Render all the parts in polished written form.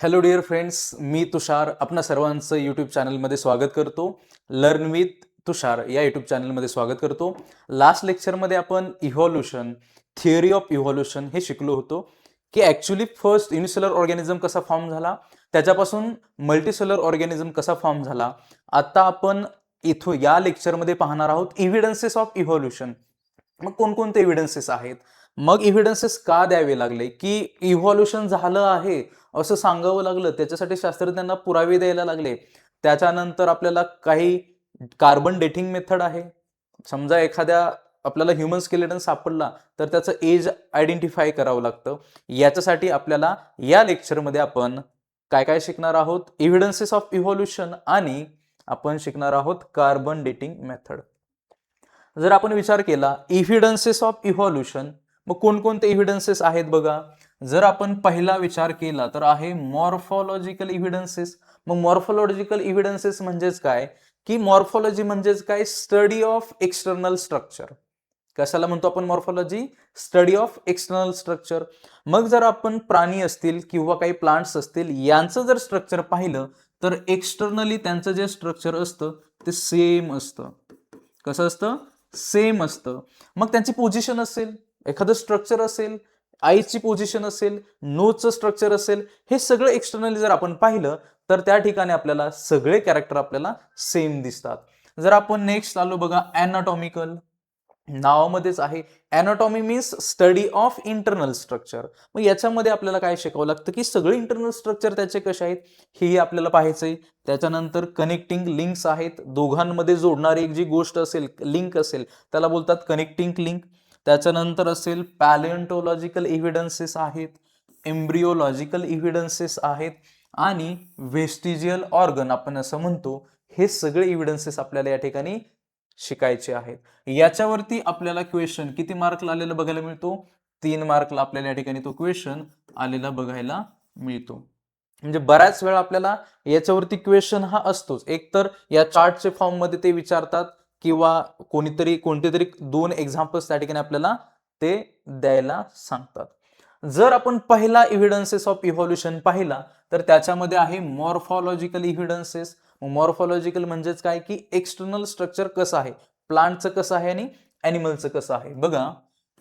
Hello dear friends, मी तुषार आपणा सर्वांचं YouTube चॅनलमध्ये स्वागत करतो. लर्न विथ तुषार या यूट्यूब चॅनलमध्ये स्वागत करतो. लास्ट लेक्चरमध्ये आपण इव्हॉल्युशन, थिअरी ऑफ इव्हॉल्युशन हे शिकलो होतो की ॲक्च्युली फर्स्ट युनिसेलर ऑर्गॅनिझम कसा फॉर्म झाला, त्याच्यापासून मल्टीसेलर ऑर्गॅनिझम कसा फॉर्म झाला. आता आपण इथं या लेक्चरमध्ये पाहणार आहोत इव्हिडन्सेस ऑफ इव्हॉल्युशन. मग कोणकोणते इव्हिडन्सेस आहेत, मग इव्हिडन्सेस का द्यावे लागले, की इव्हॉल्युशन झालं आहे असं सांगावं लागलं, त्याच्यासाठी शास्त्रज्ञांना पुरावे द्यायला लागले. त्याच्यानंतर आपल्याला काही कार्बन डेटिंग मेथड आहे. समजा एखाद्या आपल्याला ह्युमन स्केलेटन सापडला तर त्याचं एज आयडेंटिफाय करावं लागतं. याच्यासाठी आपल्याला या लेक्चरमध्ये आपण काय काय शिकणार आहोत, इव्हिडन्सेस ऑफ इव्हॉल्युशन आणि आपण शिकणार आहोत कार्बन डेटिंग मेथड. जर आपण विचार केला इव्हिडन्सेस ऑफ इव्हॉल्युशन, मग कोणकोणते इव्हिडन्सेस आहेत बघा. जर आपण पहिला विचार केला तर आहे मॉर्फॉलॉजिकल इव्हिडन्सेस. मग मॉर्फॉलॉजिकल इव्हिडन्सेस म्हणजेच काय, की मॉर्फॉलॉजी म्हणजेच काय, स्टडी ऑफ एक्सटर्नल स्ट्रक्चर. कशाला म्हणतो आपण morphology? Study of external structure. मग जर आपण प्राणी असतील किंवा काही प्लांट्स असतील यांचं जर स्ट्रक्चर पाहिलं तर एक्सटर्नली त्यांचं जे स्ट्रक्चर असतं ते सेम असतं. कसं असतं? सेम असतं. मग त्यांची पोझिशन असेल, एखादं स्ट्रक्चर असेल, आईची पोझिशन असेल, नोजचं स्ट्रक्चर असेल, हे सगळं एक्सटर्नली जर आपण पाहिलं तर त्या ठिकाणी आपल्याला सगळे कॅरेक्टर आपल्याला सेम दिसतात. जर आपण नेक्स्ट आलो बघा ॲनाटॉमिकल, नावामध्येच आहे anatomy means study of internal structure. मग याच्यामध्ये आपल्याला काय शिकावं लागतं, की सगळे इंटरनल स्ट्रक्चर त्याचे कसे आहेत हेही आपल्याला पाहायचंय. त्याच्यानंतर कनेक्टिंग लिंक्स आहेत, दोघांमध्ये जोडणारी एक जी गोष्ट असेल, लिंक असेल, त्याला बोलतात कनेक्टिंग लिंक. त्याच्यानंतर असेल पॅलिओन्टॉलॉजिकल इव्हिडन्सेस आहेत, एम्ब्रिओलॉजिकल इव्हिडन्सेस आहेत आणि व्हेस्टिजियल ऑर्गन आपण असं म्हणतो. हे सगळे इव्हिडन्सेस आपल्याला या ठिकाणी शिकायचे आहेत. याच्यावरती आपल्याला क्वेश्चन किती मार्कला आलेला बघायला मिळतो? 3 मार्कला आपल्याला या ठिकाणी तो क्वेश्चन आलेला बघायला मिळतो. म्हणजे बऱ्याच वेळा आपल्याला याच्यावरती क्वेश्चन हा असतोच. एक तर या चार्टच्या फॉर्म मध्ये ते विचारतात किंवा कोणतेतरी 2 एक्झाम्पल्स त्या ठिकाणी आपल्याला ते द्यायला सांगतात. जर आपण पहिला इव्हिडन्सेस ऑफ इव्हॉल्युशन पाहिला तर त्याच्यामध्ये आहे मॉर्फॉलॉजिकल इव्हिडन्सेस. मॉर्फॉलॉजिकल म्हणजेच काय, की एक्सटर्नल स्ट्रक्चर कसं आहे, प्लांटचं कसं आहे आणि ॲनिमलचं कसं आहे. बघा,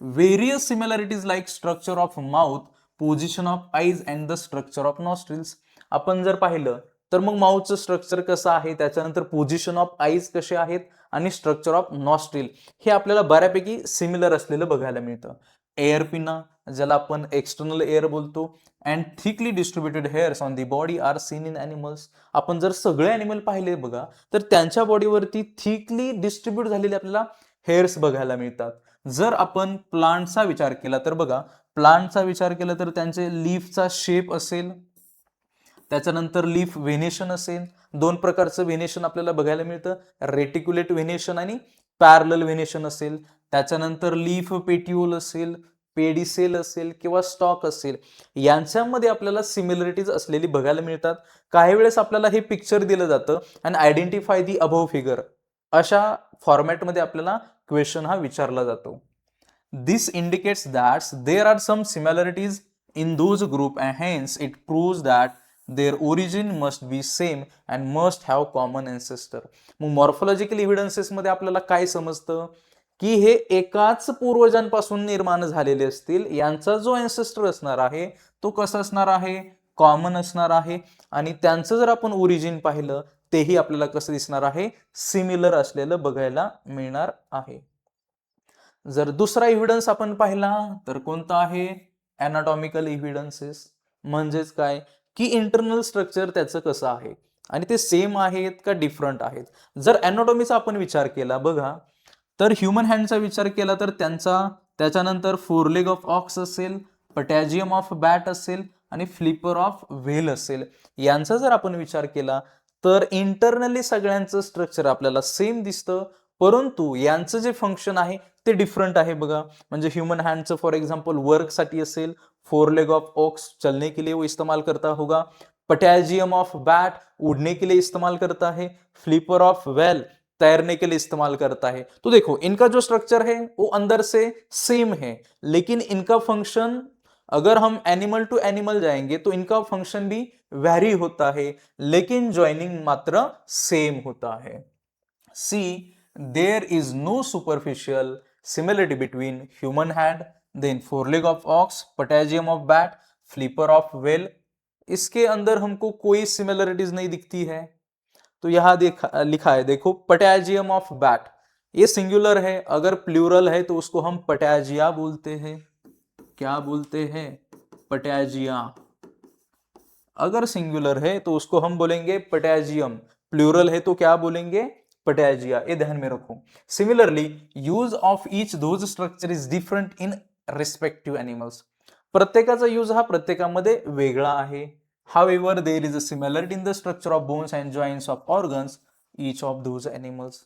various similarities like structure of mouth, position of eyes and the structure of nostrils. आपण जर पाहिलं तर मग माउथचं स्ट्रक्चर कसं आहे, त्याच्यानंतर पोझिशन ऑफ आईज कसे आहेत आणि स्ट्रक्चर ऑफ नॉस्ट्रिल हे आपल्याला बऱ्यापैकी सिमिलर असलेलं बघायला मिळतं. एअर पिना, ज्याला आपण एक्सटर्नल एअर बोलतो, and thickly distributed hairs on the body R seen in animals. आपण जर सगळे ॲनिमल पाहिले बघा तर त्यांच्या बॉडीवरती थिकली डिस्ट्रीब्यूट झालेले आपल्याला हेअर्स बघायला मिळतात. जर आपण प्लांटचा विचार केला तर बघा, प्लांटचा विचार केला तर त्यांचे लीफचा शेप असेल, त्याच्यानंतर लीफ व्हेनेशन असेल. 2 प्रकारचं व्हेनेशन आपल्याला बघायला मिळतं, रेटिक्युलेट व्हेनेशन आणि पॅरलल व्हेनेशन असेल. त्याच्यानंतर लीफ पेट्यूल असेल, पेडिसेल असेल किंवा स्टॉक असेल, यांच्यामध्ये आपल्याला सिमिलरिटीज असलेली बघायला मिळतात. काही वेळेस आपल्याला हे पिक्चर दिलं जातं आणि आयडेंटिफाय दी अबव्ह फिगर, अशा फॉर्मॅटमध्ये आपल्याला क्वेश्चन हा विचारला जातो. This indicates that there are some similarities in those group and hence it proves that their origin must be same and must have common ancestor. मग मॉर्फॉलॉजिकल इव्हिडन्सेस मध्ये आपल्याला काय समजतं, की हे एकाच पूर्वजांपासून निर्माण झालेले असतील. यांचा जो अँसेस्टर असणार आहे तो कसा असणार आहे, कॉमन असणार आहे. आणि त्यांचं जर आपण ओरिजिन पाहिलं तेही आपल्याला कसं दिसणार आहे, सिमिलर असलेलं बघायला मिळणार आहे. जर दुसरा इव्हिडन्स आपण पाहिला तर कोणता आहे, ॲनाटॉमिकल इव्हिडन्सेस. म्हणजेच काय, की इंटरनल स्ट्रक्चर त्याचं कसं आहे आणि ते सेम आहेत का डिफरंट आहेत. जर ॲनाटॉमीचा आपण विचार केला बघा, तर ह्युमन हँडचा विचार केला तर त्याच्यानंतर फोरलेग ऑफ ऑक्स असेल, पटॅजियम ऑफ बॅट असेल आणि फ्लिपर ऑफ व्हेल असेल. यांचा जर आपण विचार केला तर इंटरनली सगळ्यांचं स्ट्रक्चर आपल्याला सेम दिसतं, परंतु यांचं जे फंक्शन आहे ते डिफरंट आहे बघा. म्हणजे ह्यूमन हँडचं फॉर एग्जांपल वर्कसाठी असेल, फोर लेग ऑफ ऑक्स चलने के लिए वो इस्तेमाल करता होगा, पटैजियम ऑफ बैट उड़ने के लिए इस्तेमाल करता है, फ्लिपर ऑफ वेल तैरने के लिए इस्तेमाल करता है. तो देखो इनका जो स्ट्रक्चर है वो अंदर से सेम है, लेकिन इनका फंक्शन अगर हम एनिमल टू एनिमल जाएंगे तो इनका फंक्शन भी वैरी होता है, लेकिन ज्वाइनिंग मात्र सेम होता है। See, there is no superficial similarity between human hand, then foreleg of ox, patagium of bat, flipper of whale. इसके अंदर हमको कोई सिमिलरिटीज नहीं दिखती है। तो यहां लिखा है, देखो, पटेजियम ऑफ बैट, ये सिंगुलर है, अगर प्लूरल है तो उसको हम पटेजिया बोलते हैं। क्या बोलते हैं? पटेजिया। अगर सिंगुलर है तो उसको हम बोलेंगे पटेजियम, प्लूरल है तो क्या बोलेंगे? पटेजिया। ये ध्यान में रखो। Similarly, use of each those structure is different in respective animals. प्रत्येकाचा यूज हा प्रत्येकामध्ये वेगळा आहे. However, there is a similarity in the structure of bones and joints of organs each of those animals.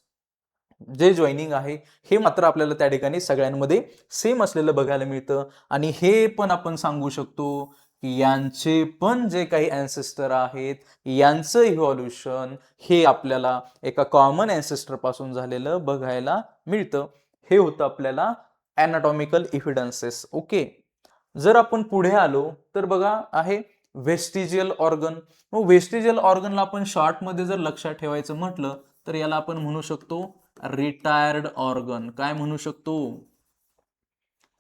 जे जॉईनिंग आहे हे मात्र आपल्याला त्या ठिकाणी सगळ्यांमध्ये सेम असलेलं बघायला मिळतं. आणि हे पण आपण सांगू शकतो की यांचे पण जे काही अँसेस्टर आहेत, यांचं इव्हॉल्युशन हे आपल्याला एका कॉमन अँसेस्टर पासून झालेलं बघायला मिळतं. हे होतं आपल्याला अॅनाटॉमिकल एव्हिडन्सेस. ओके. जर आपण पुढे आलो तर बघा आहे वेस्टिजियल ऑर्गन. मग वेस्टिजियल ऑर्गनला आपण शॉर्ट मध्ये जर लक्षात ठेवायचं म्हटलं तर याला आपण म्हणू शकतो रिटायर्ड ऑर्गन. काय म्हणू शकतो?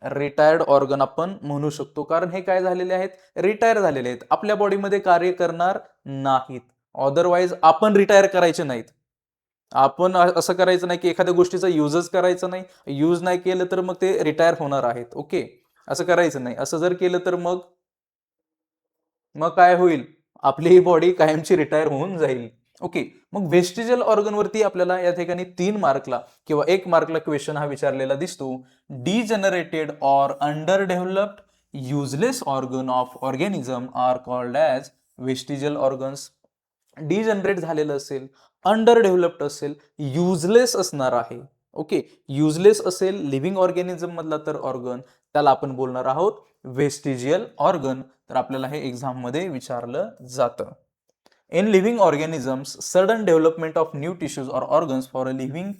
रिटायर्ड ऑर्गन आपण म्हणू शकतो, कारण हे काय झालेले आहेत? रिटायर झालेले आहेत, आपल्या बॉडीमध्ये कार्य करणार नाहीत. अदरवाईज आपण रिटायर करायचे नाहीत. आपण असं करायचं नाही की एखाद्या गोष्टीचा युजच करायचं नाही, यूज नाही केलं तर मग ते रिटायर होणार आहेत. ओके, असं करायचं नाही. असं जर केलं तर मग काय होईल? आपली ही बॉडी कायमची रिटायर होऊन जाईल. ओके. मग वेस्टिजियल ऑर्गन वरती आपल्याला या ठिकाणी 3 मार्कला किंवा 1 मार्कला क्वेश्चन हा विचारलेला दिसतो. Degenerated or under developed useless organ of organism are called as vestigial organs. Degenerate झालेलं असेल, अंडर डेव्हलप्ड असेल, युजलेस असणार आहे. ओके, युजलेस असेल लिव्हिंग ऑर्गॅनिझम मधला तर ऑर्गन, त्याला आपण बोलणार आहोत वेस्टिजियल ऑर्गन. तर आपल्याला हे एक्झाम मध्ये विचारलं जातं. In living organisms sudden development of new tissues or organs for a living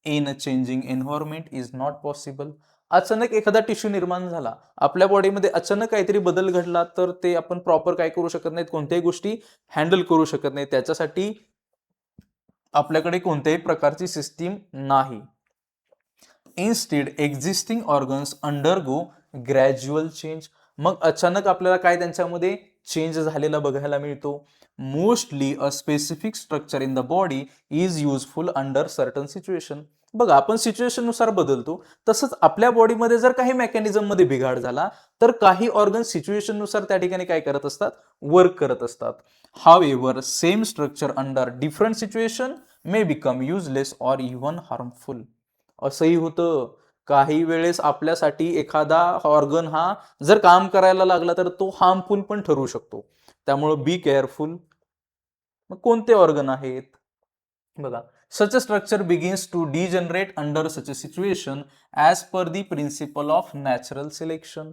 in a changing environment is not possible. अचानक एखादा टिश्यू निर्माण झाला, आपल्या बॉडीमध्ये अचानक काहीतरी बदल घडला तर ते आपण प्रॉपर काय करू शकत नाहीत, कोणत्याही गोष्टी हँडल करू शकत नाही. त्याच्यासाठी आपल्याकडे कोणत्याही प्रकारची सिस्टीम नाही. Instead existing organs undergo gradual change. मग अचानक आपल्याला काय त्यांच्यामध्ये चेंज झालेला बघायला मिळतो. Mostly a specific structure in the body is useful under certain situation. बघा, आपण सिच्युएशन नुसार बदलतो, तसंच आपल्या बॉडीमध्ये जर काही मेकॅनिझम मध्ये बिघाड झाला तर काही ऑर्गन सिच्युएशन नुसार त्या ठिकाणी काय करत असतात? वर्क करत असतात. However same structure under different situation may become useless or even harmful. असंही होतं, काही वेळेस आपल्यासाठी एखादा ऑर्गन हा जर काम करायला लागला तर तो हार्मफुल पण ठरू शकतो. त्यामुळे बी केअरफुल. मग कोणते ऑर्गन आहेत? बघा, such a structure begins to degenerate under such a situation as per the principle of natural selection.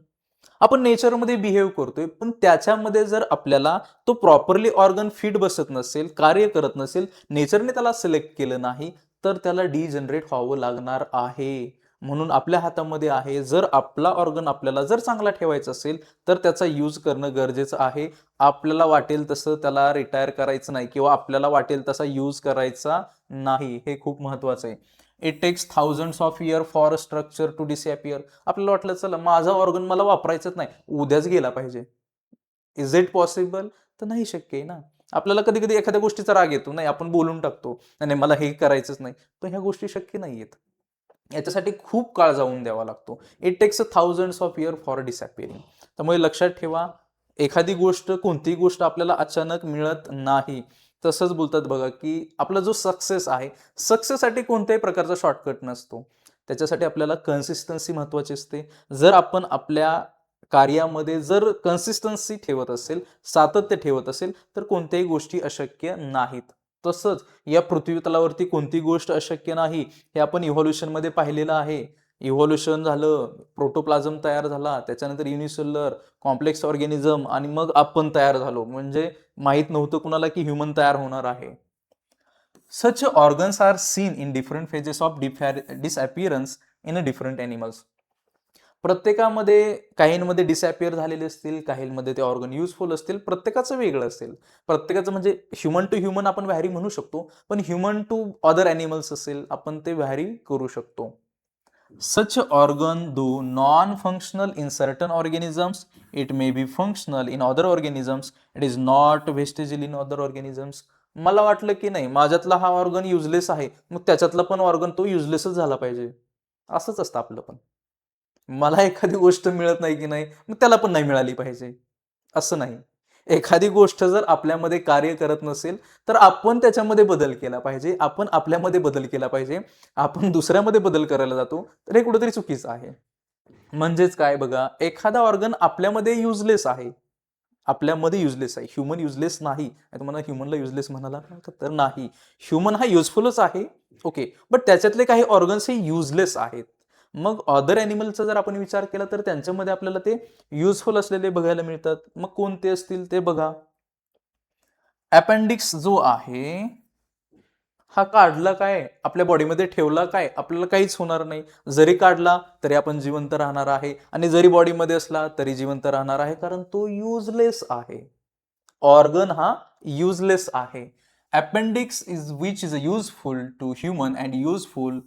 आपण नेचरमध्ये बिहेव करतोय, पण त्याच्यामध्ये जर आपल्याला तो प्रॉपरली ऑर्गन फिट बसत नसेल, कार्य करत नसेल, नेचरने त्याला सिलेक्ट केलं नाही, तर त्याला डिजनरेट व्हावं लागणार आहे. म्हणून आपल्या हातामध्ये आहे, जर आपला ऑर्गन आपल्याला जर चांगला ठेवायचा असेल तर त्याचा यूज करणं गरजेचं आहे. आपल्याला वाटेल तसं त्याला रिटायर करायचं नाही किंवा आपल्याला वाटेल तसा यूज करायचा नाही. हे खूप महत्वाचं आहे. It takes thousands of year for a structure to disappear. आपल्याला वाटलं चला माझा ऑर्गन मला वापरायचंच नाही, उद्याच गेला पाहिजे. Is it possible? तर नाही शक्य आहे ना. आपल्याला कधी कधी एखाद्या गोष्टीचा राग येतो, नाही आपण बोलून टाकतो, नाही मला हे करायचंच नाही, तर ह्या गोष्टी शक्य नाहीयेत. याच्यासाठी खूप काळ जाऊन द्यावा लागतो. It takes a thousands of year for disappearing. त्यामुळे लक्षात ठेवा, एखादी गोष्ट, कोणतीही गोष्ट आपल्याला अचानक मिळत नाही. तसंच बोलतात बघा की आपला जो सक्सेस आहे, सक्सेससाठी कोणत्याही प्रकारचा शॉर्टकट नसतो. त्याच्यासाठी आपल्याला कन्सिस्टन्सी महत्वाची असते. जर आपण आपल्या कार्यामध्ये जर कन्सिस्टन्सी ठेवत असेल, सातत्य ठेवत असेल, तर कोणत्याही गोष्टी अशक्य नाहीत. तसंच या पृथ्वी तलावरती कोणती गोष्ट अशक्य नाही हे आपण इव्हॉल्युशन मध्ये पाहिलेलं आहे. इव्हॉल्युशन झालं, प्रोटोप्लाझम तयार झाला, त्याच्यानंतर युनिसेल्युलर, कॉम्प्लेक्स ऑर्गॅनिझम, आणि मग आपण तयार झालो. म्हणजे माहित नव्हतं कुणाला की ह्युमन तयार होणार आहे. Such organs are seen in different phases of disappearance in a different animals. प्रत्येकामध्ये काहींमध्ये डिसअपिअर झालेले असतील, काहींमध्ये ते ऑर्गन युजफुल असतील, प्रत्येकाचं वेगळं असेल. प्रत्येकाचं म्हणजे ह्युमन टू ह्युमन आपण व्हॅरी म्हणू शकतो, पण ह्युमन टू अदर ॲनिमल्स असेल, आपण ते व्हॅरी करू शकतो. Such organ though non-functional in certain organisms, it may be functional in other organisms, it is not vestigial in other organisms. मला वाटलं की नाही माझ्यातला हा ऑर्गन युजलेस आहे, मग त्याच्यातला पण ऑर्गन तो युजलेसच झाला पाहिजे. असंच असतं आपलं पण. मला एखादी गोष्ट मिळत नाही की नाही, मग त्याला पण नाही मिळाली पाहिजे. असं नाही. एखादी गोष्ट जर आपल्यामध्ये कार्य करत नसेल, तर आपण त्याच्यामध्ये बदल केला पाहिजे. आपण आपल्यामध्ये बदल केला पाहिजे. आपण दुसऱ्यामध्ये बदल करायला जातो, तर हे कुठेतरी चुकीचं आहे. म्हणजेच काय बघा, एखादा ऑर्गन आपल्यामध्ये युजलेस आहे. आपल्यामध्ये युजलेस आहे. ह्युमन युजलेस नाही. तुम्हाला ह्युमनला युजलेस म्हणाला तर नाही. ह्युमन हा युजफुलच आहे. ओके. बट त्याच्यातले काही ऑर्गन्स हे युजलेस आहेत. मग अदर ॲनिमलचा जर आपण विचार केला तर त्यांच्यामध्ये आपल्याला ते युजफुल असलेले बघायला मिळतात. मग कोणते असतील ते बघा. अपेंडिक्स जो आहे हा काढला काय आपल्या बॉडीमध्ये ठेवला काय आपल्याला काहीच होणार नाही. जरी काढला तरी आपण जिवंत राहणार आहे आणि जरी बॉडीमध्ये असला तरी जिवंत राहणार आहे, कारण तो युजलेस आहे. ऑर्गन हा युजलेस आहे. Appendix is which is useful to human and useful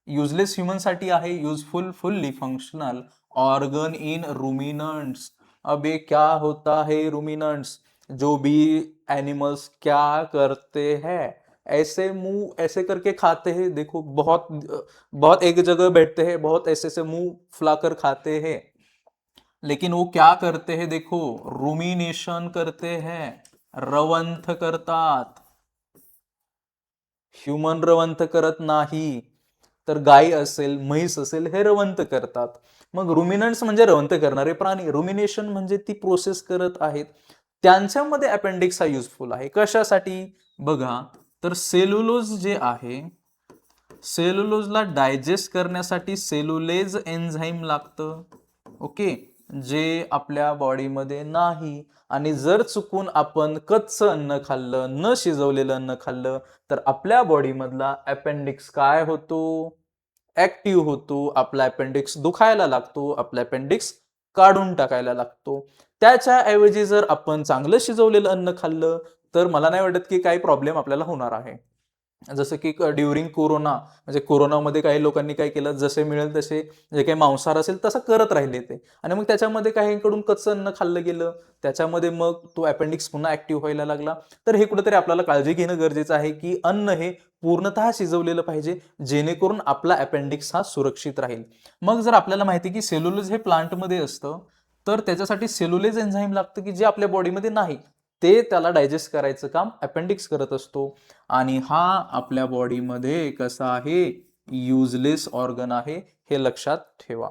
useless human साठी आहे, useful fully functional organ in ruminants. अबे क्या होता है रुमिनंट्स? जो भी एनिमल्स क्या करते हैं, ऐसे मुंह ऐसे करके खाते हैं। देखो बहुत बहुत एक जगह बैठते हैं, बहुत ऐसे से मुंह फुलाकर खाते हैं, लेकिन वो क्या करते हैं देखो, रुमिनेशन करते हैं, रवंथ करतात. ह्युमन रवंथ करत नाही, तर गाय असेल म्हैस असेल हे रवंथ करतात. मग रुमिनंट्स म्हणजे रवंथ करणारे प्राणी, रुमिनेशन म्हणजे ती प्रोसेस करत आहेत. त्यांच्यामध्ये अपेंडिक्स हा युजफुल आहे. कशासाठी बघा, तर सेल्युलोज जे आहे, सेल्युलोजला डायजेस्ट करण्यासाठी सेल्युलेज एन्झाईम लागतं. ओके, जे आपल्या बॉडीमध्ये नाही. आणि जर चुकून आपण कच्चं अन्न खाल्लं, न शिजवलेलं अन्न खाल्लं, तर आपल्या बॉडीमधला अपेंडिक्स काय होतो, ऍक्टिव्ह होतो. आपला अपेंडिक्स दुखायला लागतो, आपला अपेंडिक्स काढून टाकायला लागतो. त्याच्याऐवजी जर आपण चांगलं शिजवलेलं अन्न खाल्लं, तर मला नाही वाटत की काही प्रॉब्लेम आपल्याला होणार आहे. जसं की ड्युरिंग कोरोना, म्हणजे कोरोनामध्ये काही लोकांनी काय केलं, जसे मिळेल तसे जे काही मांसाहार असेल तसं करत राहिले ते, आणि मग त्याच्यामध्ये काहींकडून कच्चं अन्न खाल्लं गेलं, त्याच्यामध्ये मग तो अपेंडिक्स पुन्हा ऍक्टिव्ह व्हायला लागला. तर हे कुठेतरी आपल्याला काळजी घेणं गरजेचं आहे की अन्न हे पूर्णतः शिजवलेलं पाहिजे, जेणेकरून आपला अपेंडिक्स हा सुरक्षित राहील. मग जर आपल्याला माहिती की सेल्युलोज हे प्लांटमध्ये असतं, तर त्याच्यासाठी सेल्युलेज एन्झाईम लागतं की जे आपल्या बॉडीमध्ये नाही, ते त्याला डायजेस्ट करायचं काम अपेंडिक्स करत असतो. आणि हा आपल्या बॉडीमध्ये कसा आहे, युजलेस ऑर्गन आहे, हे लक्षात ठेवा.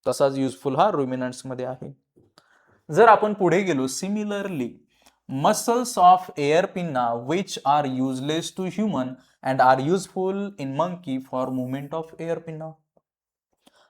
तसाच युजफुल हा रुमिनंट्स मध्ये आहे. जर आपण पुढे गेलो, similarly muscles of ear pinna which are useless to human and are useful in monkey for movement of ear pinna.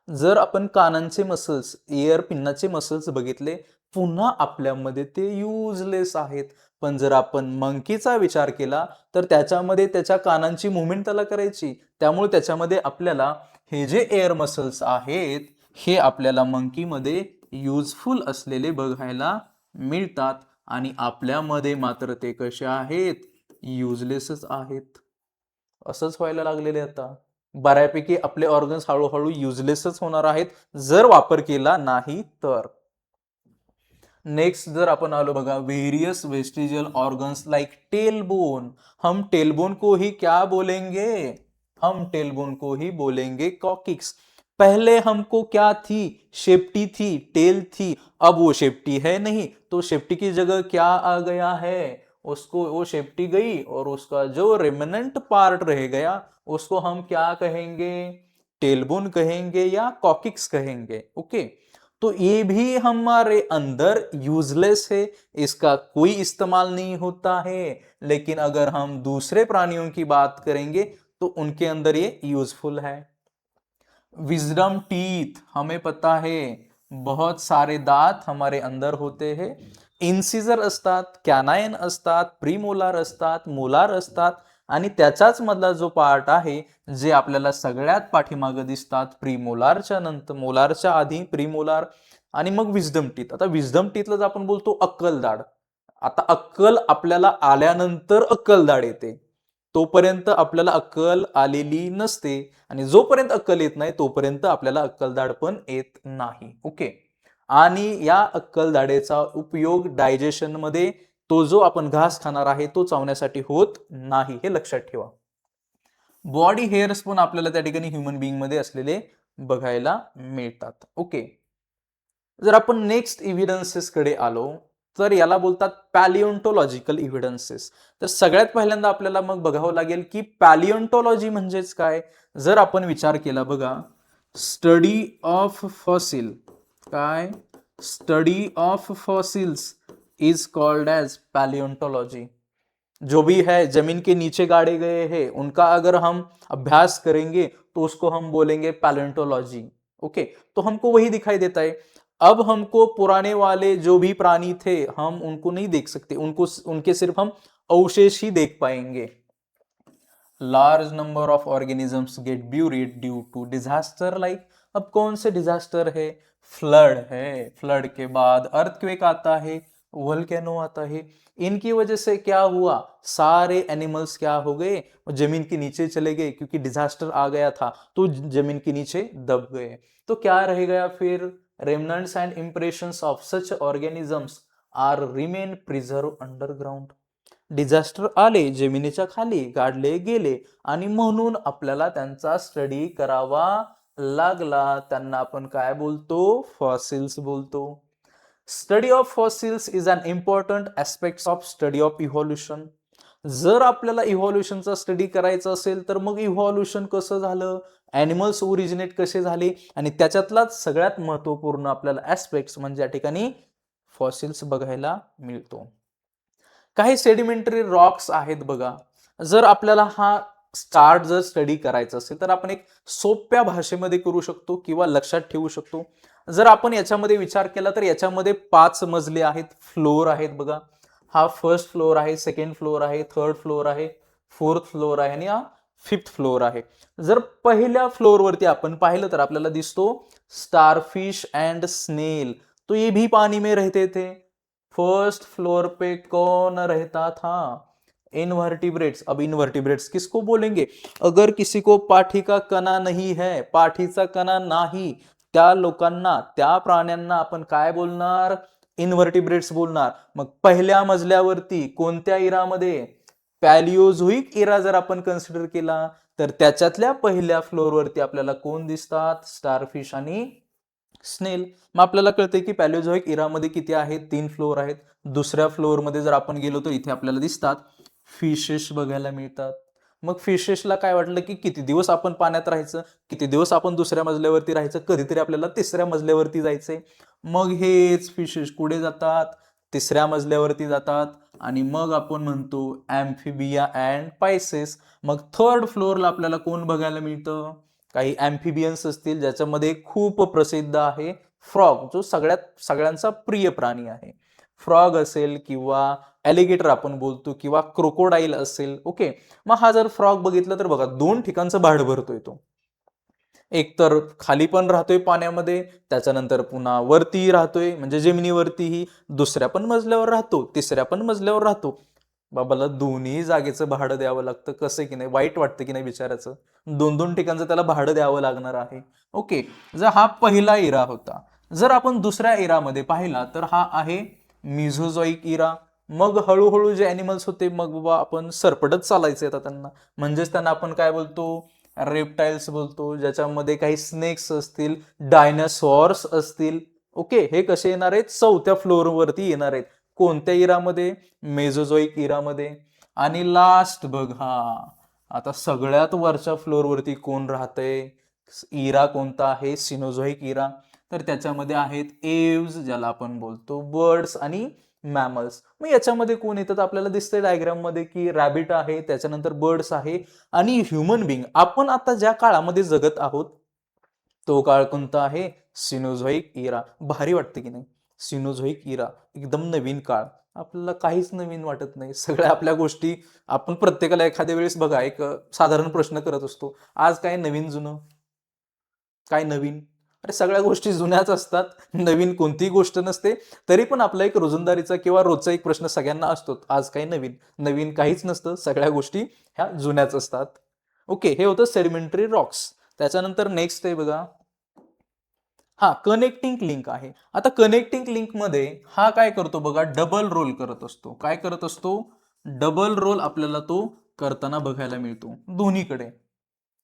जर आपण कानांचे मसल्स, एअर पिन्नाचे मसल्स बघितले, पुन्हा आपल्यामध्ये ते युजलेस आहेत. पण जर आपण मंकीचा विचार केला, तर त्याच्यामध्ये त्याच्या कानांची मुवमेंट त्याला करायची, त्यामुळे त्याच्यामध्ये आपल्याला हे जे एअर मसल्स आहेत, हे आपल्याला मंकीमध्ये युजफुल असलेले बघायला मिळतात. आणि आपल्यामध्ये मात्र ते कसे आहेत, युजलेसच आहेत. असंच व्हायला लागलेले आता. बऱ्यापैकी आपले ऑर्गन्स हळूहळू युजलेसच होणार आहेत, जर वापर केला नाही तर. नेक्स्ट जर आपण आलो बघा, various vestigial organs like tailbone. हम टेलबोन को ही क्या बोलेंगे, हम टेलबोन को ही बोलेंगे कॉकिक्स. पहले हमको क्या थी, शेप्टी थी, टेल थी, अब वो शेप्टी है नहीं, तो शेप्टी की जगह क्या आ गया है, उसको वो शेप्टी गई और उसका जो रेमिनेंट पार्ट रह गया उसको हम क्या कहेंगे, टेलबोन कहेंगे या कॉकिक्स कहेंगे. ओके, तो ये भी हमारे अंदर यूजलेस है, इसका कोई इस्तेमाल नहीं होता है. लेकिन अगर हम दूसरे प्राणियों की बात करेंगे तो उनके अंदर ये यूजफुल है. विजडम टीथ, हमें पता है बहुत सारे दात हमारे अंदर होते हैं. इन्सिजर असतात, कॅनायन असतात, प्रीमोलार असतात, मोलार असतात आणि त्याचाच मधला जो पार्ट आहे जे आपल्याला सगळ्यात पाठीमागे दिसतात, प्रीमोलारच्या नंतर, मोलारच्या आधी प्रीमोलार आणि मग विजडम टीथ. आता विजडम टीथलाच आपण बोलतो अक्कल दाढ. आता अक्कल आपल्याला आल्यानंतर अक्कल दाढ येते, तोपर्यंत आपल्याला अक्कल आलेली नसते आणि जोपर्यंत अक्कल येत नाही तोपर्यंत आपल्याला अक्कलदाढ पण येत नाही. ओके. आणि या अक्कलदाढेचा उपयोग डायजेशन मध्ये, तो जो आपण घास खाणार आहे तो चावण्यासाठी होत नाही, हे लक्षात ठेवा. बॉडी हेअर्स पण आपल्याला त्या ठिकाणी ह्युमन बिंग मध्ये असलेले बघायला मिळतात. ओके. जर आपण नेक्स्ट इव्हिडन्सेस कडे आलो तर याला बोलतात पॅलिओन्टॉलॉजिकल इव्हिडन्सेस. तर सगळ्यात पहिल्यांदा आपल्याला मग बघावं लागेल की पॅलिओन्टॉलॉजी म्हणजेच काय. जर आपण विचार केला बघा, स्टडी ऑफ फॉसिल, काय, study of fossils is called as palaeontology. जो भी है जमीन के नीचे गाड़े गए हैं उनका अगर हम अभ्यास करेंगे तो उसको हम बोलेंगे पैलियोन्टोलॉजी. ओके. तो हमको वही दिखाई देता है. अब हमको पुराने वाले जो भी प्राणी थे हम उनको नहीं देख सकते, उनको उनके सिर्फ हम अवशेष ही देख पाएंगे. Large number of organisms get buried due to disaster like. अब कौन से डिजास्टर है, फ्लड है, फ्लड के बाद अर्थक्वेक आता है, वोल्केनो आता है. इनकी वजह से क्या हुआ, सारे एनिमल्स क्या हो गए, जमीन के नीचे चले गए क्योंकि डिजास्टर आ गया था तो जमीन के नीचे दब गए. तो क्या रह गया फिर, remnants and impressions of such organisms are remain preserve underground. Disaster आले, जमिनीच्या खाली गाडले गेले आणि म्हणून आपल्याला त्यांचा स्टडी करावा लागला. त्यांना आपण काय बोलतो, फॉसिल्स बोलतो. Study of fossils is an important aspect of study of evolution. जर आपल्याला इव्हॉल्युशनचा स्टडी करायचा असेल तर मग इव्हॉल्युशन कसं झालं, ॲनिमल्स ओरिजिनेट कसे झाले, आणि त्याच्यातलाच सगळ्यात महत्वपूर्ण आपल्याला ऍस्पेक्ट म्हणजे या ठिकाणी फॉसिल्स बघायला मिळतो. काही सेडिमेंटरी रॉक्स आहेत बघा. जर आपल्याला हा स्टार्ट जर स्टडी करायचा असेल तर आपण एक सोप्या भाषेमध्ये करू शकतो किंवा लक्षात ठेवू शकतो. जर आपण याच्यामध्ये विचार केला तर याच्यामध्ये 5 मजले आहेत, फ्लोर आहेत बघा. हा फर्स्ट फ्लोर आहे, सेकंड फ्लोर आहे, थर्ड फ्लोर आहे, फोर्थ फ्लोर आहे आणि हा 5th फ्लोर आहे. जर पहिल्या फ्लोरवरती आपण पाहिलं तर आपल्याला दिसतो स्टारफिश अँड स्नेल. तो ये भी पानी में रहते थे. फर्स्ट फ्लोर पे कौन रहता था, इनवर्टिब्रेट्स. अब इनवर्टिब्रेट्स किसको बोलेंगे, अगर किसी को पाठी का कणा नहीं है, पाठीचा कणा नाही, त्या लोकांना, त्या प्राण्यांना आपण काय बोलणार, इनवर्टिब्रेट्स बोलणार. मग पहिल्या मजल्यावरती कोणत्या इरामध्ये, पॅलिओझोइक इरा जर आपण कन्सिडर केला तर त्याच्यातल्या पहिल्या फ्लोरवरती आपल्याला कोण दिसतात, स्टारफिश आणि स्नेल. मग आपल्याला कळते की पॅलिओझोइक इरामध्ये किती आहेत, 3 फ्लोर आहेत. दुसऱ्या फ्लोअरमध्ये जर आपण गेलो तर इथे आपल्याला दिसतात फिशेस बघायला मिळतात. मग फिशेसला काय वाटलं की किती दिवस आपण पाण्यात राहायचं, किती दिवस आपण दुसऱ्या मजल्यावरती राहायचं, कधीतरी आपल्याला तिसऱ्या मजल्यावरती जायचंय. मग हेच फिशेस कुठे जातात, तिसऱ्या मजल्यावरती जातात आणि मग आपण म्हणतो ॲम्फिबिया अँड पायसेस. मग थर्ड फ्लोअरला आपल्याला कोण बघायला मिळतं, काही ॲम्फिबियन्स असतील ज्याच्यामध्ये खूप प्रसिद्ध आहे फ्रॉग, जो सगळ्यांचा प्रिय प्राणी आहे. फ्रॉग असेल किंवा ॲलिगेटर आपण बोलतो किंवा क्रोकोडाईल असेल. ओके. मग हा जर फ्रॉग बघितला तर बघा 2 ठिकाणचं भाडं भरतोय तो. एक तर खाली पण राहतोय पाण्यामध्ये, त्याच्यानंतर पुन्हा वरती राहतोय म्हणजे जमिनीवरतीही, दुसऱ्या पण मजल्यावर राहतो, तिसऱ्या पण मजल्यावर राहतो. बाबाला दोन्ही जागेचं भाडं द्यावं लागतं, कसं की नाही, वाईट वाटतं की नाही बिचाराचं. 2-2 ठिकाणचं त्याला भाडं द्यावं लागणार आहे. ओके. जर हा पहिला इरा होता. जर आपण दुसऱ्या इरामध्ये पाहिला तर हा आहे मिझोझोइक इरा. मग हळूहळू जे ॲनिमल्स होते मग बाबा आपण सरपटत चालायचे आता त्यांना, म्हणजेच त्यांना आपण काय बोलतो, रेप्टाइल्स बोलतो. ज्याच्यामध्ये काही स्नेक्स असतील, डायनासॉर्स असतील. ओके. हे कसे येणार आहेत, 4थ्या फ्लोअरवरती येणार आहेत. कोणत्या इरामध्ये, मेझोझोइक इरामध्ये. आणि लास्ट बघ, हा आता सगळ्यात वरच्या फ्लोअरवरती कोण राहतंय, इरा कोणता आहे, सिनोझोइक इरा. तर त्याच्यामध्ये आहेत एव्स, ज्याला आपण बोलतो बर्ड्स आणि मॅमल्स. मग याच्यामध्ये कोण येतात आपल्याला दिसतंय डायग्राम मध्ये की रॅबिट आहे, त्याच्यानंतर बर्ड्स आहे आणि ह्युमन बिंग. आपण आता ज्या काळामध्ये जगत आहोत तो काळ कोणता आहे, सिनोझोइक इरा. भारी वाटते की नाही. सिनोझोईक इरा, एकदम नवीन काळ. आपल्याला काहीच नवीन वाटत नाही. सगळ्या आपल्या गोष्टी आपण प्रत्येकाला एखाद्या वेळेस बघा एक साधारण प्रश्न करत असतो, आज काय नवीन जुनं, काय नवीन? अरे सगळ्या गोष्टी जुन्याच असतात, नवीन कोणतीही गोष्ट नसते. तरी पण आपला एक रोजंदारीचा किंवा रोजचा एक प्रश्न सगळ्यांना असतो, आज काय नवीन? नवीन काहीच नसतं, सगळ्या गोष्टी ह्या जुन्याच असतात. ओके, हे होतं सेडिमेंटरी रॉक्स. त्याच्यानंतर नेक्स्ट आहे बघा, हा कनेक्टिंग लिंक आहे. आता कनेक्टिंग लिंक मध्ये हा काय करतो बघा, डबल रोल करत असतो. काय करत असतो? डबल रोल आपल्याला तो करताना बघायला मिळतो. दोन्हीकडे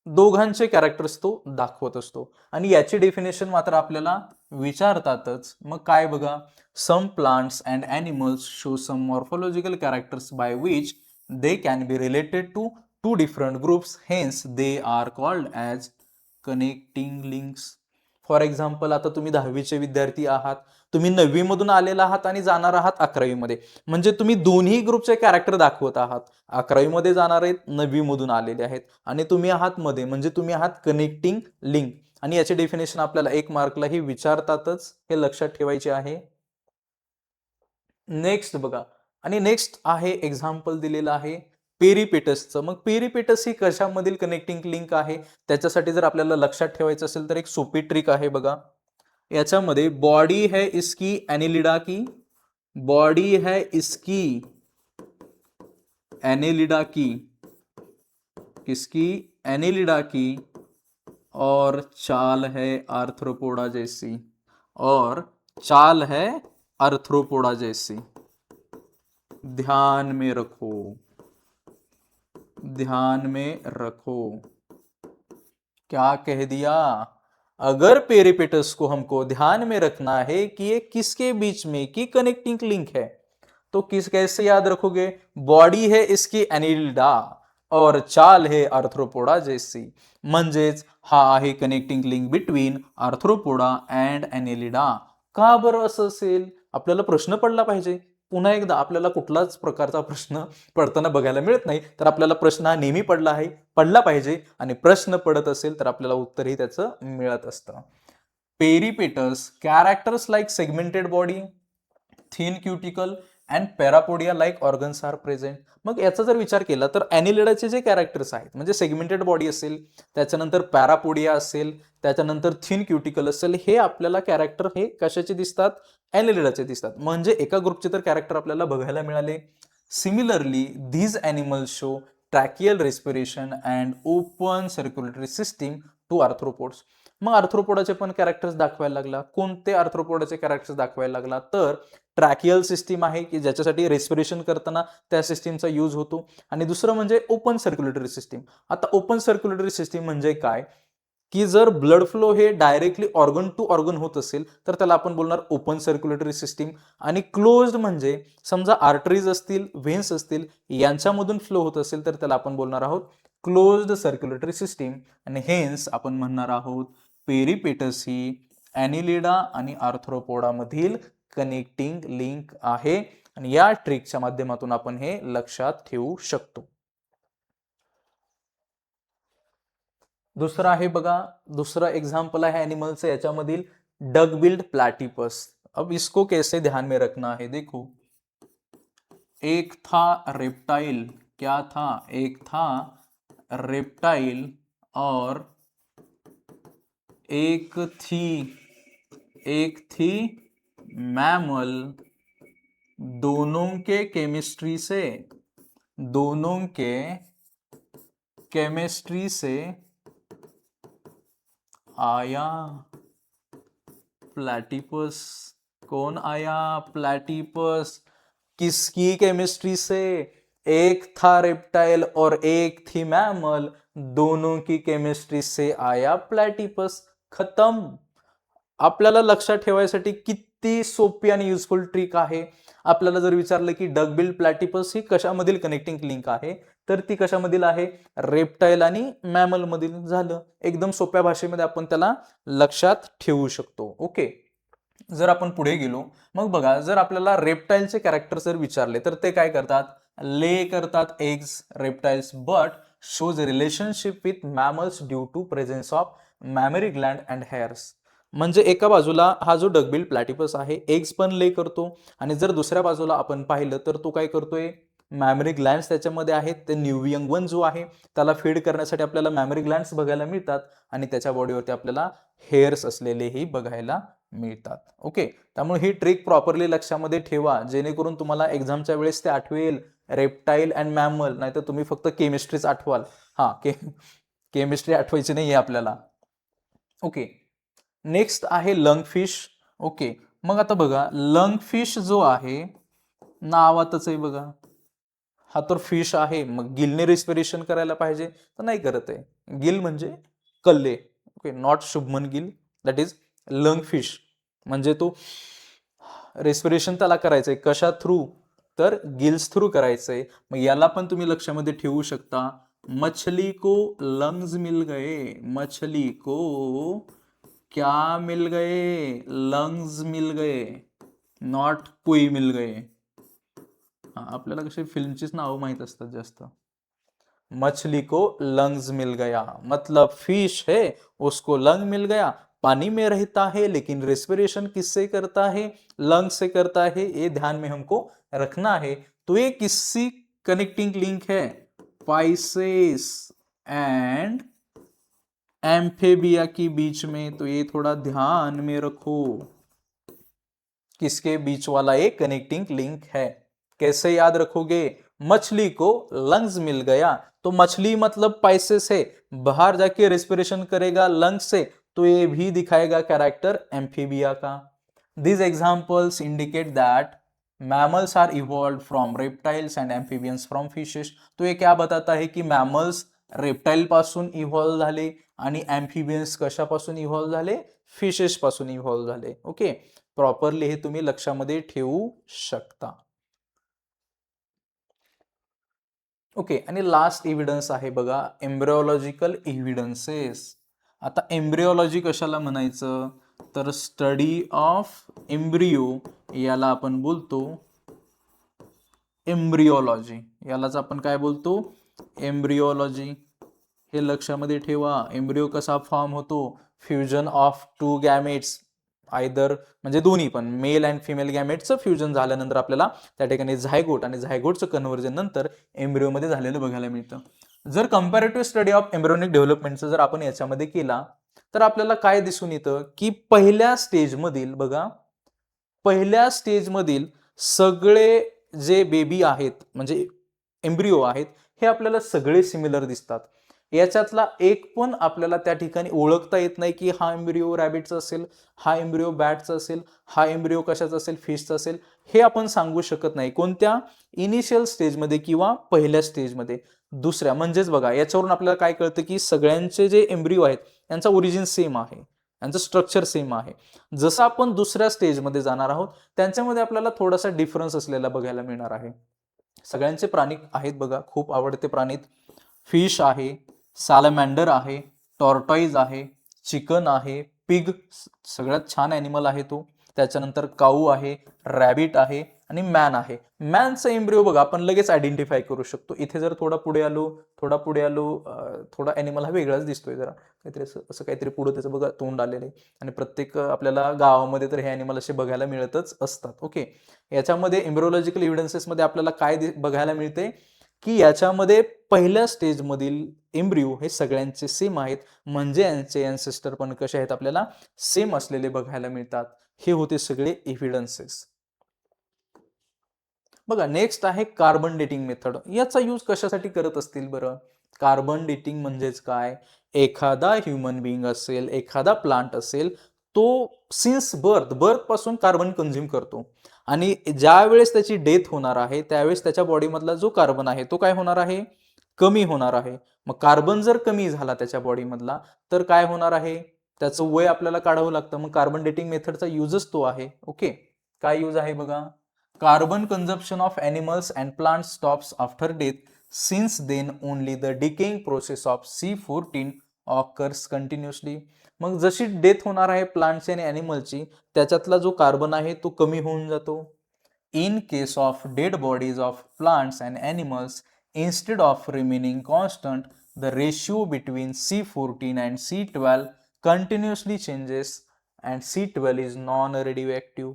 दोघांचे कॅरेक्टर्स तो दाखवत असतो. आणि याची डेफिनेशन मात्र आपल्याला विचारतातच. मग काय बघा, some plants and animals show some morphological characters by which they can be related to to different groups, hence they are called as connecting links. For example, आता तुम्ही 10वीचे विद्यार्थी आहात, तुम्ही 9वी मधून आलेला आहात आणि जाणार आहात 11वी मध्ये, म्हणजे तुम्ही दोन्ही ग्रुपचे कॅरेक्टर दाखवत आहात. 11वी मध्ये जाणार आहेत, 9वी मधून आलेले आहेत, आणि तुम्ही आहात मध्ये, म्हणजे तुम्ही आहात कनेक्टिंग लिंक. आणि याचे डेफिनेशन आपल्याला 1 मार्कलाही विचारतातच, हे लक्षात ठेवायचे आहे. नेक्स्ट बघा, आणि नेक्स्ट आहे एक्झाम्पल दिलेलं आहे पेरिपेटसचं. मग पेरिपेटस ही कशामधील कनेक्टिंग लिंक आहे, त्याच्यासाठी जर आपल्याला लक्षात ठेवायचं असेल तर एक सोपी ट्रिक आहे बघा. याच्यामध्ये बॉडी है इसकी एनिलिडा की, बॉडी है इसकी एनिलिडा की, किसकी? एनिलिडा की, और चाल है आर्थ्रोपोडा जैसी, और चाल है आर्थ्रोपोडा जैसी. ध्यान में रखो, ध्यान में रखो. क्या कह दिया? अगर पेरिपेटस को हमको ध्यान में रखना है कि ये किसके बीच में की कनेक्टिंग लिंक है, तो किस कैसे याद रखोगे? बॉडी है इसकी एनिलिडा और चाल है आर्थ्रोपोडा जैसी. म्हणजेच हा आहे connecting link between arthropoda and Annelida. का बरं असं असेल? आपल्याला प्रश्न पडला पाहिजे. पुन्हा एकदा आपल्याला कुठलाच प्रकारचा प्रश्न पडताना बघायला मिळत नाही, तर आपल्याला प्रश्न हा नेहमी पडला पाहिजे, आणि प्रश्न पडत असेल तर आपल्याला उत्तरही त्याचं मिळत असतं. Peripatus characters like segmented body, thin cuticle and parapodia like organs are present. मग याचा जर विचार केला तर ॲनिलिडाचे जे कॅरेक्टर्स आहेत, म्हणजे सेगमेंटेड बॉडी असेल, त्याच्यानंतर पॅरापोडिया असेल, त्याच्यानंतर थिन क्युटिकल असेल, हे आपल्याला कॅरेक्टर हे कशाचे दिसतात? ॲनिलिडाचे दिसतात. म्हणजे एका ग्रुपचे तर कॅरेक्टर आपल्याला बघायला मिळाले. Similarly these animals show tracheal respiration and open circulatory system to arthropods. मग आर्थ्रोपोडाचे पण कॅरेक्टर्स दाखवायला लागला. कोणते आर्थ्रोपोडाचे कॅरेक्टर्स दाखवायला लागला? तर ट्रॅकियल सिस्टीम आहे की ज्याच्यासाठी रेस्पिरेशन करताना त्या सिस्टीमचा यूज होतो, आणि दुसरं म्हणजे ओपन सर्क्युलेटरी सिस्टीम. आता ओपन सर्क्युलेटरी सिस्टीम म्हणजे काय, की जर ब्लड फ्लो हे डायरेक्टली ऑर्गन टू ऑर्गन होत असेल तर त्याला आपण बोलणार ओपन सर्क्युलेटरी सिस्टीम. आणि क्लोज्ड म्हणजे समजा आर्टरीज असतील, व्हेन्स असतील, यांच्यामधून फ्लो होत असेल तर त्याला आपण बोलणार आहोत क्लोज्ड सर्क्युलेटरी सिस्टीम. आणि हेन्स आपण म्हणणार आहोत पेरिपेटस ही ॲनिलिडा आणि आर्थ्रोपोडा मधील कनेक्टिंग लिंक आहे. आणि या ट्रिकच्या माध्यमातून आपण हे लक्षात ठेवू शकतो. दुसरा आहे बघा, दुसरा एग्जाम्पल आहे एनिमलचं, याच्यामधील डग-बिल्ड प्लैटिपस. अब इसको कैसे ध्यान में रखना है, देखो, एक था रेप्टाइल, क्या था? एक था रेप्टाइल और एक थी मैमल. दोनों के केमिस्ट्री से आया प्लैटिपस. कौन आया? प्लैटिपस. किसकी केमिस्ट्री से? एक था रेप्टाइल और एक थी मैमल, दोनों की केमिस्ट्री से आया प्लैटिपस. खत्म. आपल्याला लक्षात ठेवायसाठी किती सोपी आणि युजफुल ट्रिक आहे. आपल्याला जर विचारलं की डग-बिल्ड प्लॅटिपस ही कशामधील कनेक्टिंग लिंक आहे, तर ती कशामधील आहे? रेप्टाइल आणि मॅमल मधील. झालं. एकदम सोप्या भाषेमध्ये आपण त्याला लक्षात ठेवू शकतो. ओके, जर आपण पुढे गेलो, मग बघा, जर आपल्याला रेप्टाइलचे कॅरेक्टर जर विचारले तर ते काय करतात? ले करतात eggs reptiles, but shows relationship with mammals due to presence of mammary gland and hairs. म्हणजे एका बाजूला हा जो डकबिल प्लॅटिपस आहे एग्स पण ले करतो, आणि जर दुसऱ्या बाजूला आपण पाहिलं तर तो काय करतोय, मॅमरी ग्लँड्स त्याच्यामध्ये आहेत. ते न्यूयंग वन जो आहे त्याला फीड करण्यासाठी आपल्याला मॅमरी ग्लँड्स बघायला मिळतात, आणि त्याच्या बॉडीवरती आपल्याला हेअर्स असलेलेही बघायला मिळतात. ओके, त्यामुळे ही ट्रिक प्रॉपरली लक्षामध्ये ठेवा, जेणेकरून तुम्हाला एक्झामच्या वेळेस ते आठवेल. रेप्टाईल अँड मॅमल, नाही तर तुम्ही फक्त केमिस्ट्रीच आठवाल. हा, केमिस्ट्री आठवायची नाही आहे आपल्याला. ओके, नेक्स्ट आहे लंगफिश. ओके, मग आता बघा, लंगफिश जो आहे नावातच आहे बघा, हा तर फिश आहे, मग गिलने रिस्पिरेशन करायला पाहिजे तर नाही करत आहे. गिल म्हणजे कल्ले. Okay, not Shubman Gill, that is lungfish. म्हणजे तो रेस्पिरेशन त्याला करायचंय कशा थ्रू, तर गिल्स थ्रू करायचंय. मग याला पण तुम्ही लक्षामध्ये ठेवू शकता, मछली को लंग्स मिल गए, मछली को क्या मिल गए, लंग्स मिल गए, नॉट कुई मिल गए. आपल्याला कशी फिल्मचीच नावं माहित असतात जास्त. मछली को लंग्स मिल गया मतलब फिश है, उसको लंग मिल गया, पानी में रहता है लेकिन रेस्पिरेशन किससे करता है, लंग से करता है, ये ध्यान में हमको रखना है. तो ये किससी कनेक्टिंग लिंक है, पाइसेस एंड एम्फेबिया के बीच में. तो ये थोड़ा ध्यान में रखो, किसके बीच वाला एक कनेक्टिंग लिंक है. कैसे याद रखोगे, मछली को लंग्स मिल गया, तो मछली मतलब पाइसेस है, बाहर जाके रेस्पिरेशन करेगा लंग्स से, तो ये भी दिखाएगा कैरेक्टर एम्फीबिया का. These examples indicate that mammals are evolved from reptiles and amphibians from fishes. तो ये क्या बताता है की मॅमल्स रेप्टाईल पासून इव्हॉल्व झाले आणि अँफिबियन्स कशापासून इव्हॉल्व झाले, फिशेस पासून इव्हॉल्व झाले. ओके, प्रॉपरली हे तुम्ही लक्षामध्ये ठेवू शकता. ओके, आणि लास्ट एव्हिडन्स आहे बघा, एम्ब्रिओलॉजिकल एव्हिडन्सेस. आता एम्ब्रिओलॉजी कशाला म्हणायचं, तर स्टडी ऑफ एम्ब्रिओ याला आपण बोलतो एम्ब्रिओलॉजी. यालाच आपण काय बोलतो, एम्ब्रिओलॉजी. हे लक्षामध्ये ठेवा. एम्ब्रिओ कसा फॉर्म होतो, fusion of two gametes, either म्हणजे दोन्ही पण मेल अँड फिमेल गॅमेटचं फ्युजन झाल्यानंतर आपल्याला त्या ठिकाणी झायगोट, आणि झायगोटचं कन्व्हर्जन नंतर एम्ब्रिओमध्ये झालेलं बघायला मिळतं. जर कंपॅरेटिव्ह स्टडी ऑफ एम्ब्रियोनिक डेव्हलपमेंटचं जर आपण याच्यामध्ये केला तर आपल्याला काय दिसून येतं की पहिल्या स्टेजमधील बघा, पहिल्या स्टेजमधील सगळे जे बेबी आहेत म्हणजे एम्ब्रिओ आहेत हे आपल्याला सगळे सिमिलर दिसतात. याच्यातला एक पण आपल्याला त्या ठिकाणी ओळखता येत नाही की हा एम्ब्रिओ रॅबिटचा असेल, हा एम्ब्रिओ बॅटचा असेल, हा एम्ब्रिओ कशाचा असेल, फिशचा असेल, हे आपण सांगू शकत नाही. कोणत्या, इनिशियल स्टेजमध्ये किंवा पहिल्या स्टेजमध्ये. दुसऱ्या म्हणजेच बघा, याच्यावरून आपल्याला काय कळतं की सगळ्यांचे जे एम्ब्रिओ आहेत यांचा ओरिजिन सेम आहे, यांचं स्ट्रक्चर सेम आहे. जसं आपण दुसऱ्या स्टेजमध्ये जाणार आहोत त्यांच्यामध्ये आपल्याला थोडासा डिफरन्स असलेला बघायला मिळणार आहे. सगळ्यांचे प्राणी आहेत बघा, खूप आवडते प्राणीत फिश आहे, सॅलमँडर आहे, टॉर्टॉइज आहे, चिकन आहे, पिग सगळ्यात छान ॲनिमल आहे तो, त्याच्यानंतर काऊ आहे, रॅबिट आहे आणि मॅन आहे. मॅनचं एम्ब्रिओ बघा आपण लगेच आयडेंटिफाय करू शकतो. इथे जर थोडा पुढे आलो, थोडा ॲनिमल हा वेगळाच दिसतोय, जरा काहीतरी असं काहीतरी पुढे त्याचं बघा तोंड आलेलं आहे, आणि प्रत्येक आपल्याला गावामध्ये तर हे ॲनिमल असे बघायला मिळतच असतात. ओके, याच्यामध्ये एम्ब्रिओलॉजिकल एव्हिडन्सेसमध्ये आपल्याला काय बघायला मिळते की याच्यामध्ये पहिल्या स्टेजमधील एम्ब्रिओ हे सगळ्यांचे सेम आहेत, म्हणजे यांचे अँसेस्टर पण कसे आहेत आपल्याला सेम असलेले बघायला मिळतात. हे होते सगळे एव्हिडन्सेस. बघा, नेक्स्ट आहे कार्बन डेटिंग मेथड. याचा यूज कशासाठी करत असतील बरं. कार्बन डेटिंग म्हणजेच काय, एखादा ह्युमन बिंग असेल, एखादा प्लांट असेल, तो सिन्स बर्थ पासून कार्बन कंझ्युम करतो, आणि ज्या वेळेस त्याची डेथ होणार आहे त्यावेळेस त्याच्या बॉडीमधला जो कार्बन आहे तो काय होणार आहे, कमी होणार आहे. मग कार्बन जर कमी झाला त्याच्या बॉडीमधला तर काय होणार आहे, त्याचं वय आपल्याला काढावं लागतं. मग कार्बन डेटिंग मेथडचा यूजच तो आहे. ओके, काय यूज आहे बघा, carbon consumption of animals and plants stops after death. Since then only the decaying process of C14 occurs continuously. मग जशी डेथ होणार आहे प्लांटची आणि ॲनिमलची, त्याच्यातला जो कार्बन आहे तो कमी होऊन जातो. In case of dead bodies of plants and animals, instead of remaining constant, the ratio between C14 and C12 continuously changes. And C12 is non radioactive.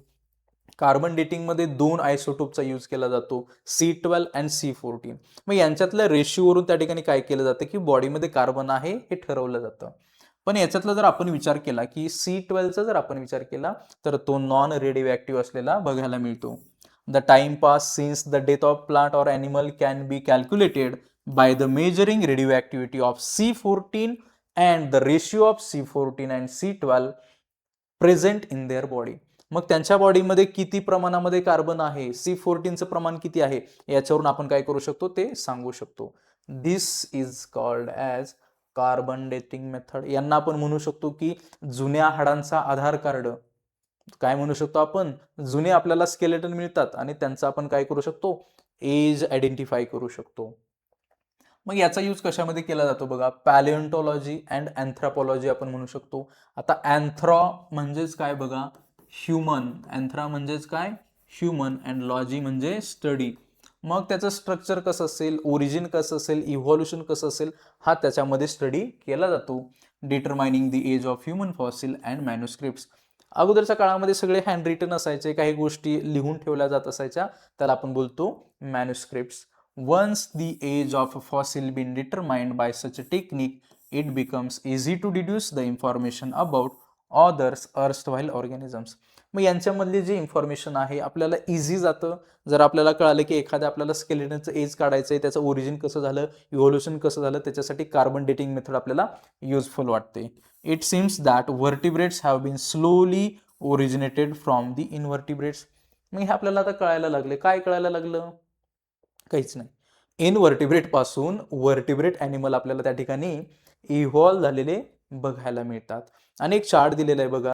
Carbon डेटिंगमध्ये 2 आयसोटोपचा यूज केला जातो, C12 अँड C14. मग यांच्यातल्या रेशिओवरून त्या ठिकाणी काय केलं जातं की बॉडीमध्ये कार्बन आहे हे ठरवलं जातं. पण याच्यातला जर आपण विचार केला की C12चा जर आपण विचार केला तर तो नॉन रेडिओ ॲक्टिव्ह असलेला बघायला मिळतो. The time pass since the death of plant or animal can be calculated by the measuring radio activity of C14 and the ratio of C14 and C12 present in their body. मग त्यांच्या बॉडीमध्ये किती प्रमाणामध्ये carbon आहे, C14चं प्रमाण किती आहे, याच्यावरून आपण काय करू शकतो ते सांगू शकतो. This is called as carbon dating method. यांना आपण म्हणू शकतो की जुन्या हाडांचा आधार कार्ड. काय म्हणू शकतो आपण, जुने आपल्याला स्केलेटन मिळतात आणि त्यांचा आपण काय करू शकतो, एज आयडेंटिफाय करू शकतो. मग याचा यूज कशामध्ये केला जातो बघा, पॅलिओन्टॉलॉजी अँड अँथ्रोपॉलॉजी आपण म्हणू शकतो. आता अँथ्रो म्हणजेच काय बघा, ह्युमन. अँथ्रा म्हणजेच काय, ह्युमन, अँड लॉजी म्हणजे स्टडी. मग त्याचं स्ट्रक्चर कसं असेल, ओरिजिन कसं असेल, इव्हॉल्युशन कसं असेल, हा त्याच्यामध्ये स्टडी केला जातो. Determining the age of human fossil and manuscripts. अगोदरच्या काळामध्ये सगळे हँड रिटन असायचे, काही गोष्टी लिहून ठेवल्या जात असायच्या, त्याला आपण बोलतो manuscripts. Once the age of a fossil been determined by such a technique, it becomes easy to deduce the information about others erstwhile organisms. मग यांच्यामधली जी इन्फॉर्मेशन आहे आपल्याला इझी जातं. जर आपल्याला कळालं की एखाद्या आपल्याला स्केलेटनचं एज काढायचं आहे, त्याचं ओरिजिन कसं झालं, इव्होल्युशन कसं झालं, त्याच्यासाठी कार्बन डेटिंग मेथड आपल्याला युजफुल वाटते. It seems that vertebrates have been slowly originated from the invertebrates. मग हे आपल्याला आता कळायला लागले. काय कळायला लागलं, काहीच नाही. इनव्हर्टिब्रेट पासून व्हर्टिब्रेट ॲनिमल आपल्याला त्या ठिकाणी इव्हॉल्व झालेले बघायला मिळतात. आणि एक चार्ट दिलेला आहे बघा.